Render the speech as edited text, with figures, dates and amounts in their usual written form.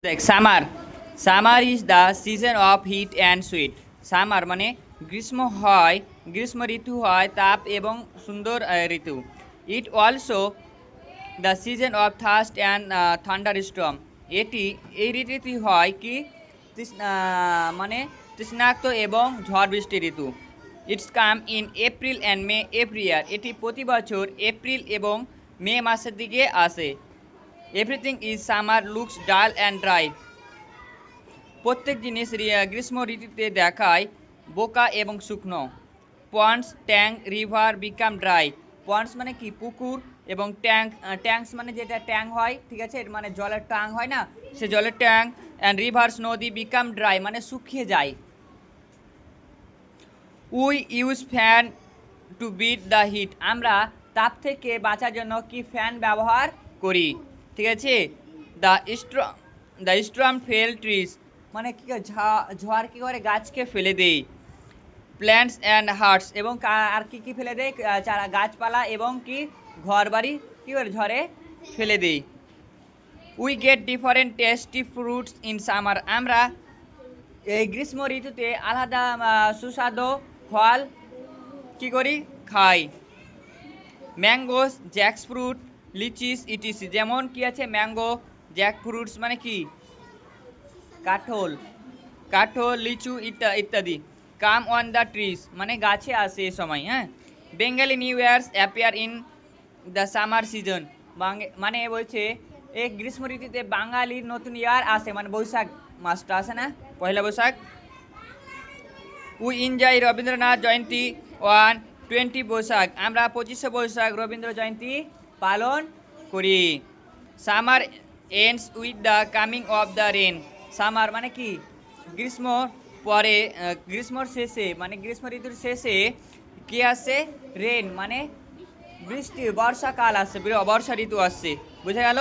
দেখ summer is the season of heat and sweet. Summer মানে গ্রীষ্ম ঋতু হয় তাপ এবং সুন্দর ঋতু। It also the season of thirst and thunder storm. এই ঋতুটি হয় কি মানে তৃষ্ণাক্ত এবং ঝড় বৃষ্টি ঋতু। It's come in April and May every year. এটি প্রতি বছর এপ্রিল এবং মে মাসের দিকে আসে। Everything is summer looks dull and dry. প্রত্যেক জিনিস গ্রীষ্ম ঋতুতে দেখায় বোকা এবং শুকনো। Ponds tank river become dry. Ponds মানে কি পুকুর, এবং ট্যাঙ্কস মানে যেটা ট্যাঙ্ক হয়, ঠিক আছে, মানে জলের ট্যাঙ্ক হয় না, সে জলের ট্যাঙ্ক। অ্যান্ড রিভার্স নদী বিকাম ড্রাই মানে শুকিয়ে যায়। We use fan to beat the heat. আমরা তাপ থেকে বাঁচার জন্য কি ফ্যান ব্যবহার করি, ঠিক আছে। দ্য স্ট্রম ফেল ট্রিজ মানে কি ঝড় কী করে গাছকে ফেলে দেয়। প্ল্যান্টস অ্যান্ড হার্টস এবং আর কি ফেলে দেয়, চারা গাছপালা এবং কি ঘর বাড়ি কী করে ঝড়ে ফেলে দেয়। We get different tasty fruits in summer. আমরা এই গ্রীষ্ম ঋতুতে আলাদা সুস্বাদু ফল কী করি, খাই। Mangoes jacks fruit litchis etc. যেমন কি আছে ম্যাঙ্গো, জ্যাক ফ্রুটস মানে কি কাঠল লিচু ইত্যাদি। কাম অন দ্য ট্রিজ মানে গাছে আসে এ সময়। হ্যাঁ, Bengali new years appear in the summer season. মানে বলছে এই গ্রীষ্ম ঋতুতে বাঙালির নতুন ইয়ার আসে, মানে বৈশাখ মাসটা আসে না, Poila Baishakh. We enjoy Rabindranath Jayanti one 20 Baishakh. আমরা 25শে বৈশাখ রবীন্দ্র জয়ন্তী পালন করি। Summer ends with the coming of the rain. Summer মানে কি গ্রীষ্মর শেষে মানে গ্রীষ্ম ঋতুর শেষে কি আসে, রেন মানে বৃষ্টি, বর্ষাকাল আসছে, বর্ষা ঋতু আসছে। বুঝে গেল?